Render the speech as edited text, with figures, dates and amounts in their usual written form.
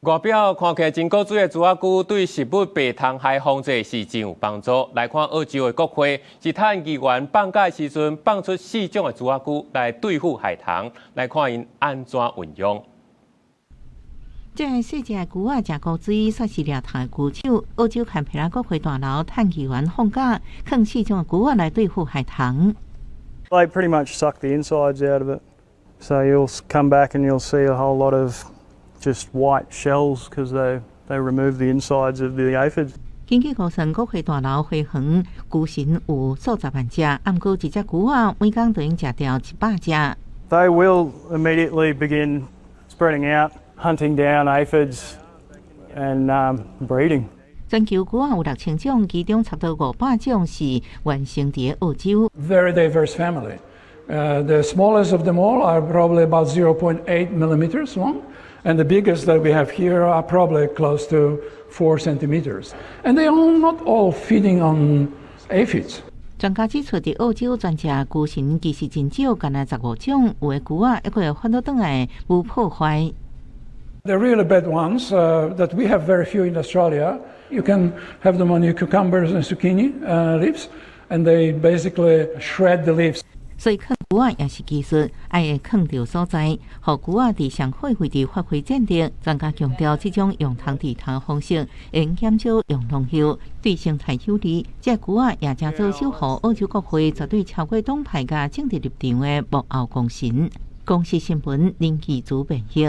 外表看起来真古锥的竹仔菇，对食物白糖海防治是真有帮助。来看澳洲的国会，是碳议员放假的时阵放出4种的竹仔菇来对付海棠，来看因安怎运用。这个细只的菇仔食古锥，煞是掠头的菇手。澳洲坎培拉国会大楼碳议员放假，放4种的菇仔来对付海棠。They pretty much suck the insides out of it, so you'll come back and you'll see a whole lot of just white shells because they remove the insides of the aphids. 经济工程国会大楼花园菇神有数十万只，按过一只菇仔每天就用食掉100只。They will immediately begin spreading out, hunting down aphids and breeding. 全球菇仔有6000种，其中差不多500种是原生伫澳洲。Very diverse family. The smallest of them all are probably about 0.8 millimeters long, and the biggest that we have here are probably close to 4 centimeters. And they are not all feeding on aphids. 专家指出，伫澳洲专食菇神其实真少，干那15种，有的菇仔抑阁会翻倒转来无破坏。The really bad ones that we have very few in Australia, you can have them on your cucumbers and zucchini leaves, and they basically shred the leaves. 所以啃菇仔也是技术，爱会啃着所在，互菇仔伫上好位置发挥战力。专家强调，这种用汤地汤方式，会减少用农药，对生态有利。这菇仔也正做守护澳洲国会绝对超过党派甲政治立场的幕后功臣。公视新闻林奇祖编译。